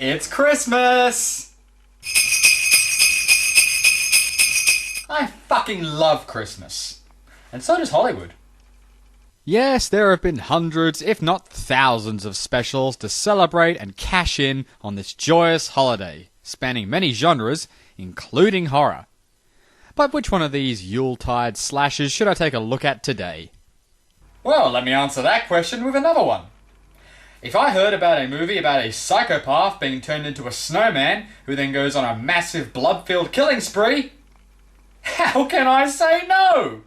It's Christmas! I fucking love Christmas. And so does Hollywood. Yes, there have been hundreds, if not thousands, of specials to celebrate and cash in on this joyous holiday, spanning many genres, including horror. But which one of these Yuletide slashers should I take a look at today? Well, let me answer that question with another one. If I heard about a movie about a psychopath being turned into a snowman who then goes on a massive blood-filled killing spree, how can I say no?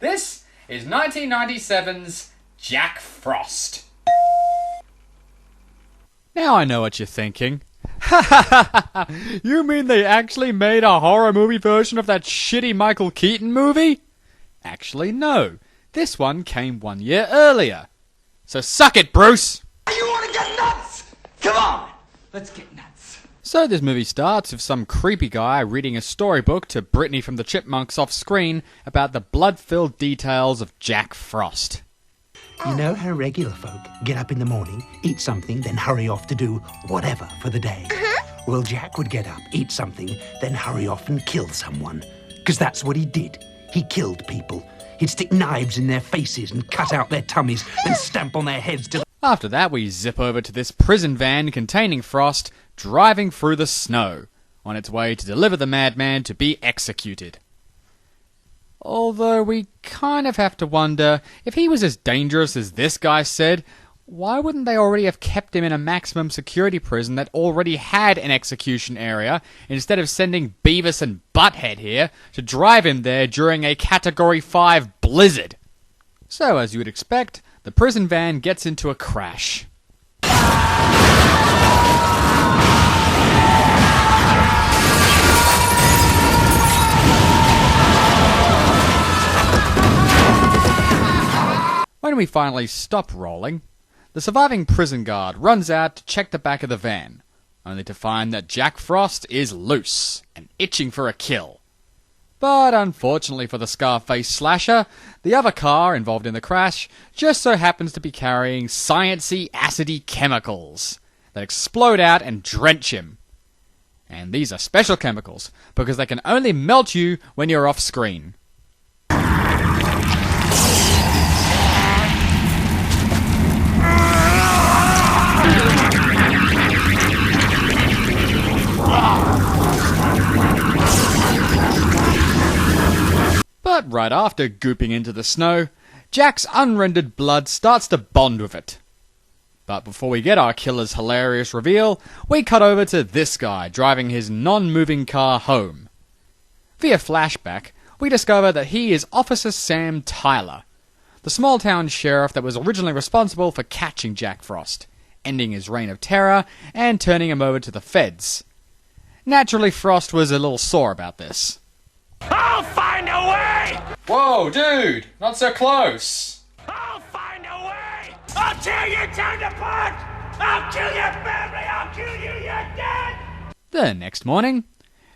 This is 1997's Jack Frost. Now I know what you're thinking. You mean they actually made a horror movie version of that shitty Michael Keaton movie? Actually, no. This one came 1 year earlier. So suck it, Bruce! You want to get nuts? Come on, let's get nuts. So this movie starts with some creepy guy reading a storybook to Brittany from the Chipmunks off screen about the blood-filled details of Jack Frost. You know how regular folk get up in the morning, eat something, then hurry off to do whatever for the day? Well, Jack would get up, eat something, then hurry off and kill someone. Because that's what he did. He killed people. He'd stick knives in their faces and cut out their tummies, then stamp on their heads till... After that, we zip over to this prison van containing Frost, driving through the snow, on its way to deliver the madman to be executed. Although we kind of have to wonder, if he was as dangerous as this guy said, why wouldn't they already have kept him in a maximum security prison that already had an execution area, instead of sending Beavis and Butthead here to drive him there during a Category 5 blizzard? So, as you would expect, the prison van gets into a crash. When we finally stop rolling, the surviving prison guard runs out to check the back of the van, only to find that Jack Frost is loose and itching for a kill. But unfortunately for the Scarface slasher, the other car involved in the crash just so happens to be carrying sciencey, acidy chemicals that explode out and drench him. And these are special chemicals, because they can only melt you when you're off screen. But right after gooping into the snow, Jack's unrendered blood starts to bond with it. But before we get our killer's hilarious reveal, we cut over to this guy driving his non-moving car home. Via flashback, we discover that he is Officer Sam Tyler, the small-town sheriff that was originally responsible for catching Jack Frost, ending his reign of terror and turning him over to the feds. Naturally, Frost was a little sore about this. I'll find a way! Whoa, dude! Not so close! I'll find a way! I'll tear your town apart! I'll kill your family! I'll kill you! You're dead! The next morning,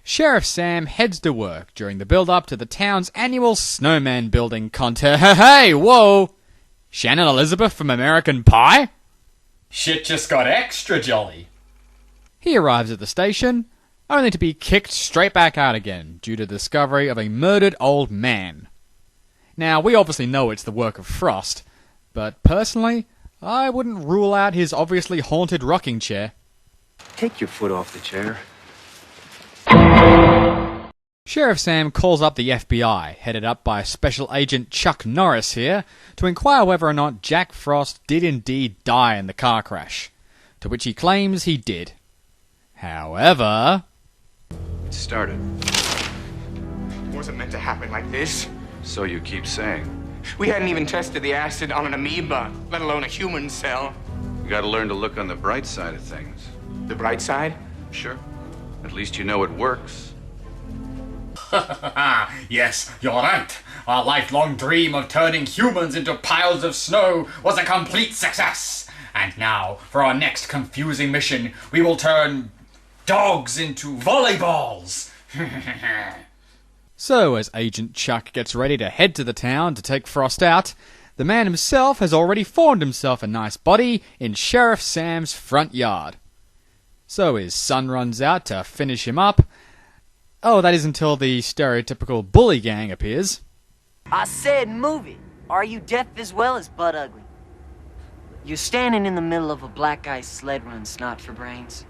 Sheriff Sam heads to work during the build-up to the town's annual Snowman building contest. Hey, whoa! Shannon Elizabeth from American Pie? Shit just got extra jolly. He arrives at the station, only to be kicked straight back out again due to the discovery of a murdered old man. Now, we obviously know it's the work of Frost, but personally, I wouldn't rule out his obviously haunted rocking chair. Take your foot off the chair. Sheriff Sam calls up the FBI, headed up by Special Agent Chuck Norris here, to inquire whether or not Jack Frost did indeed die in the car crash, to which he claims he did. However... It started. It wasn't meant to happen like this. So you keep saying. We hadn't even tested the acid on an amoeba, let alone a human cell. You gotta learn to look on the bright side of things. The bright side? Sure. At least you know it works. Yes, you're right. Our lifelong dream of turning humans into piles of snow was a complete success. And now, for our next confusing mission, we will turn dogs into volleyballs. So, as Agent Chuck gets ready to head to the town to take Frost out, the man himself has already formed himself a nice body in Sheriff Sam's front yard. So his son runs out to finish him up. Oh, that is until the stereotypical bully gang appears. I said move it. Are you deaf as well as butt ugly? You're standing in the middle of a black ice sled run, snot for brains.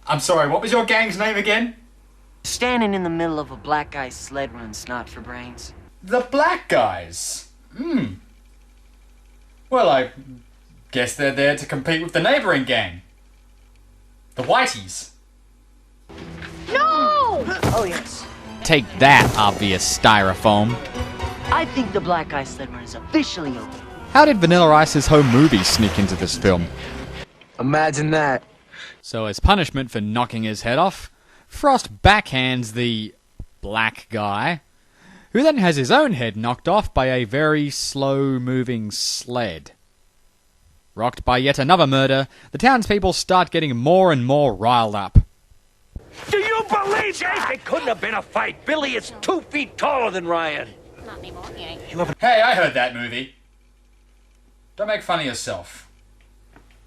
I'm sorry, what was your gang's name again? Standing in the middle of a black ice sled run, snot for brains. The Black Guys. Well, I guess they're there to compete with the neighbouring gang. The Whiteys. No! Oh, yes. Take that, obvious styrofoam. I think the black ice sled run is officially over. How did Vanilla Ice's home movie sneak into this film? Imagine that. So as punishment for knocking his head off, Frost backhands the black guy, who then has his own head knocked off by a very slow-moving sled. Rocked by yet another murder, the townspeople start getting more and more riled up. Do you believe that? It couldn't have been a fight. Billy is 2 feet taller than Ryan. Not anymore, he ain't. Hey, I heard that movie. Don't make fun of yourself.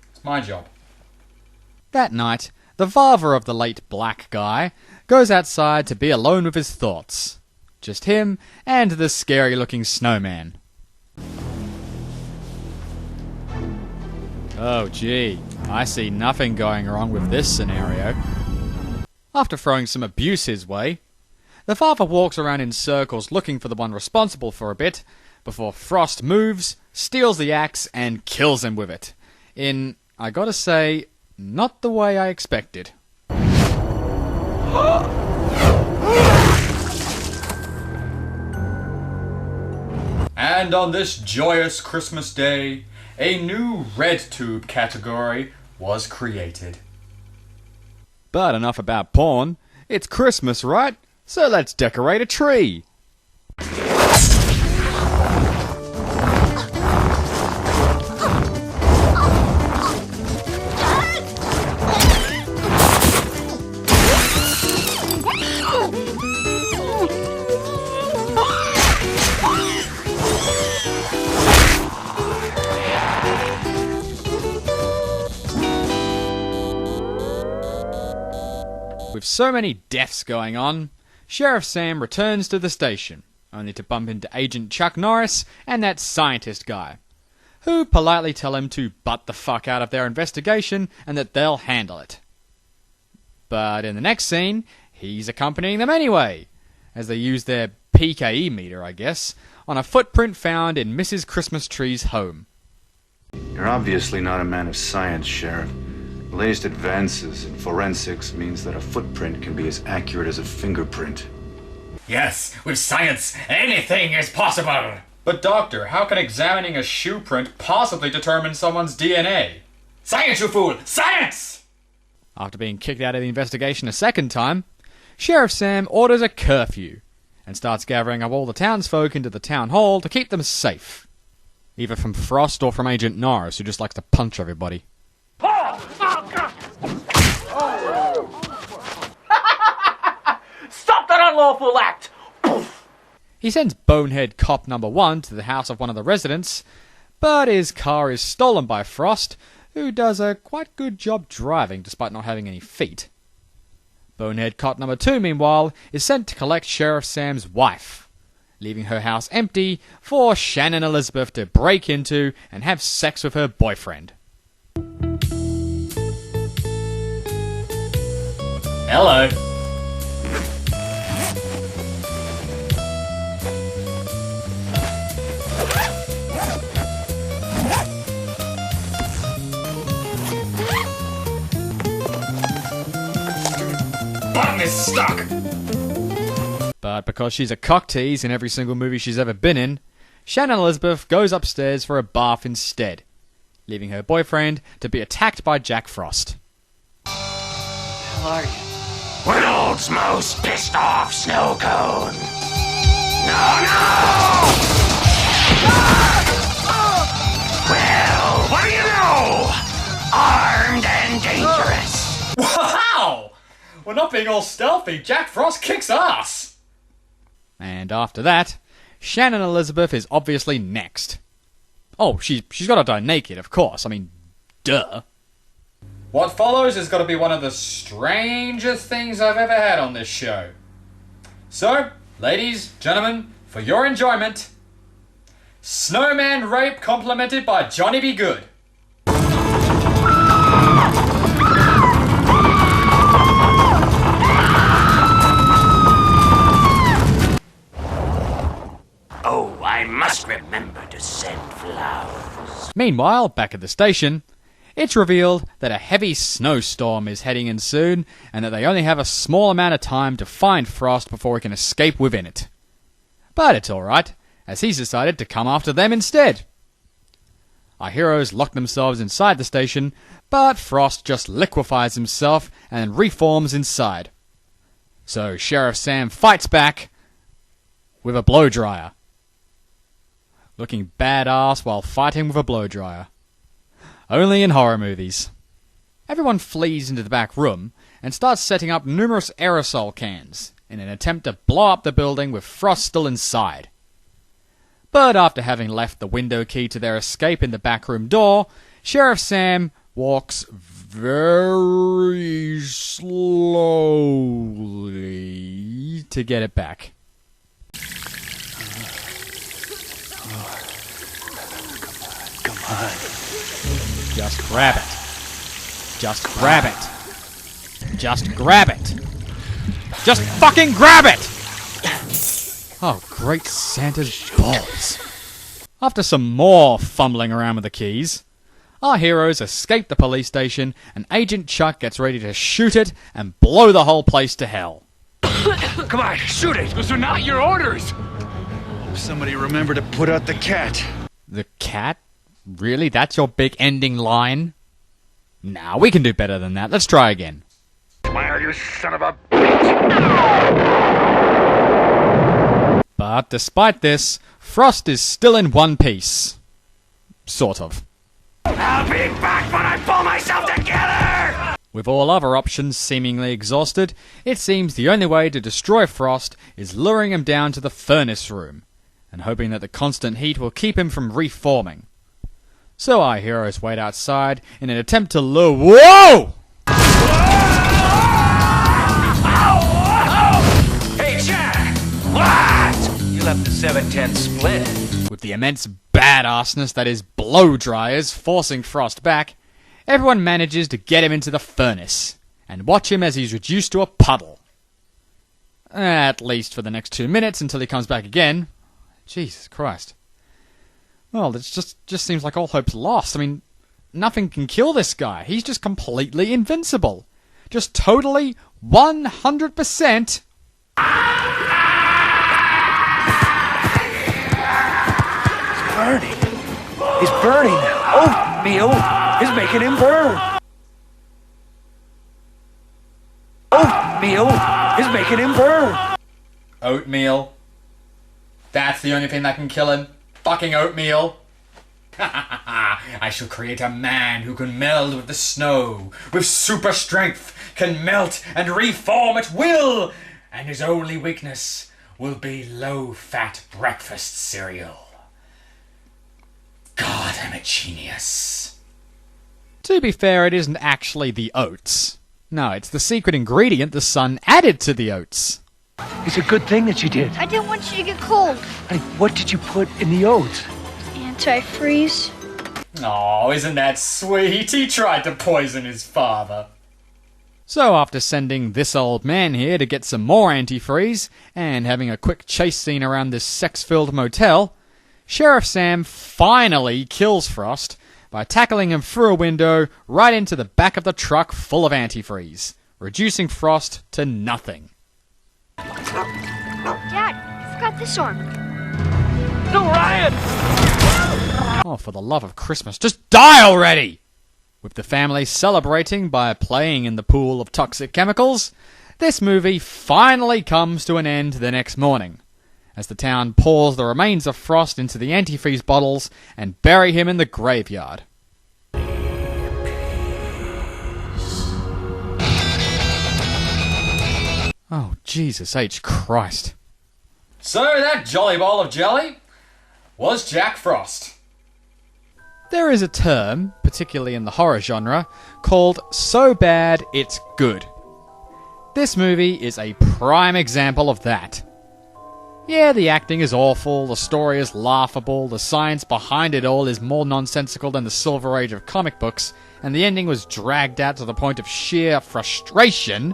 It's my job. That night, the father of the late black guy goes outside to be alone with his thoughts. Just him and the scary-looking snowman. Oh gee, I see nothing going wrong with this scenario. After throwing some abuse his way, the father walks around in circles looking for the one responsible for a bit, before Frost moves, steals the axe, and kills him with it. In, I gotta say, not the way I expected. And on this joyous Christmas day, a new RedTube category was created. But enough about porn. It's Christmas, right? So let's decorate a tree. With so many deaths going on, Sheriff Sam returns to the station, only to bump into Agent Chuck Norris and that scientist guy, who politely tell him to butt the fuck out of their investigation and that they'll handle it. But in the next scene, he's accompanying them anyway, as they use their PKE meter, I guess, on a footprint found in Mrs. Christmas Tree's home. You're obviously not a man of science, Sheriff. The latest advances in forensics means that a footprint can be as accurate as a fingerprint. Yes, with science, anything is possible. But doctor, how can examining a shoe print possibly determine someone's DNA? Science, you fool! Science! After being kicked out of the investigation a second time, Sheriff Sam orders a curfew and starts gathering up all the townsfolk into the town hall to keep them safe. Either from Frost or from Agent Norris, who just likes to punch everybody. Stop that unlawful act! He sends bonehead cop number 1 to the house of one of the residents, but his car is stolen by Frost, who does a quite good job driving despite not having any feet. Bonehead cop number 2, meanwhile, is sent to collect Sheriff Sam's wife, leaving her house empty for Shannon Elizabeth to break into and have sex with her boyfriend. Hello. Button is stuck. But because she's a cock tease in every single movie she's ever been in, Shannon Elizabeth goes upstairs for a bath instead, leaving her boyfriend to be attacked by Jack Frost. How are you? World's most pissed off snow cone. No! Well, what do you know? Armed and dangerous. Wow! We're not being all stealthy. Jack Frost kicks ass. And after that, Shannon Elizabeth is obviously next. Oh, she's got to die naked, of course. I mean, duh. What follows has got to be one of the strangest things I've ever had on this show. So, ladies, gentlemen, for your enjoyment, Snowman rape complimented by Johnny B. Good. Oh, I must remember to send flowers. Meanwhile, back at the station, it's revealed that a heavy snowstorm is heading in soon, and that they only have a small amount of time to find Frost before he can escape within it. But it's alright, as he's decided to come after them instead. Our heroes lock themselves inside the station, but Frost just liquefies himself and reforms inside. So Sheriff Sam fights back with a blow-dryer. Looking badass while fighting with a blow-dryer. Only in horror movies. Everyone flees into the back room and starts setting up numerous aerosol cans in an attempt to blow up the building with Frost still inside. But after having left the window key to their escape in the back room door, Sheriff Sam walks very slowly to get it back. Come on. Just grab it. Just grab it. Just grab it. Just fucking grab it! Oh, great Santa's balls. After some more fumbling around with the keys, our heroes escape the police station and Agent Chuck gets ready to shoot it and blow the whole place to hell. Come on, shoot it! Those are not your orders! Somebody remember to put out the cat. The cat? Really? That's your big ending line? Nah, we can do better than that. Let's try again. Smile, you son of a bitch! But despite this, Frost is still in one piece. Sort of. I'll be back when I pull myself together! With all other options seemingly exhausted, it seems the only way to destroy Frost is luring him down to the furnace room, and hoping that the constant heat will keep him from reforming. So our heroes wait outside in an attempt to lure— Whoa! Hey, Jack! What? You left the 710 split. With the immense badassness that is blow dryers forcing Frost back, everyone manages to get him into the furnace, and watch him as he's reduced to a puddle. At least for the next 2 minutes until he comes back again. Jesus Christ. Well, it just seems like all hope's lost. I mean, nothing can kill this guy. He's just completely invincible. Just totally 100%. Burning. He's burning. Oatmeal is making him burn. Oatmeal is making him burn. Oatmeal. That's the only thing that can kill him. Fucking oatmeal. I shall create a man who can meld with the snow, with super strength, can melt and reform at will, and his only weakness will be low-fat breakfast cereal. God, I'm a genius. To be fair, it isn't actually the oats. No, it's the secret ingredient the sun added to the oats. It's a good thing that you did. I didn't want you to get cold. Honey, what did you put in the oats? Antifreeze. Oh, isn't that sweet? He tried to poison his father. So after sending this old man here to get some more antifreeze, and having a quick chase scene around this sex-filled motel, Sheriff Sam finally kills Frost by tackling him through a window right into the back of the truck full of antifreeze, reducing Frost to nothing. Dad, I forgot this arm. No, Ryan! Oh, for the love of Christmas, just die already! With the family celebrating by playing in the pool of toxic chemicals, this movie finally comes to an end the next morning, as the town pours the remains of Frost into the antifreeze bottles and bury him in the graveyard. Oh, Jesus H. Christ. So that jolly ball of jelly was Jack Frost. There is a term, particularly in the horror genre, called So Bad It's Good. This movie is a prime example of that. Yeah, the acting is awful, the story is laughable, the science behind it all is more nonsensical than the Silver Age of comic books, and the ending was dragged out to the point of sheer frustration.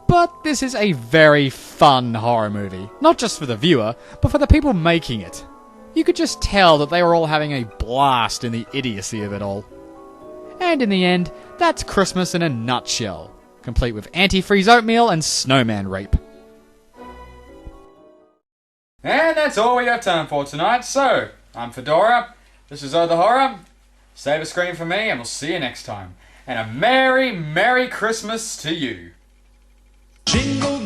But this is a very fun horror movie, not just for the viewer, but for the people making it. You could just tell that they were all having a blast in the idiocy of it all. And in the end, that's Christmas in a nutshell, complete with antifreeze oatmeal and snowman rape. And that's all we have time for tonight. So, I'm Fedora. This is Oh the Horror. Save a screen for me, and we'll see you next time. And a Merry, Merry Christmas to you. Jingle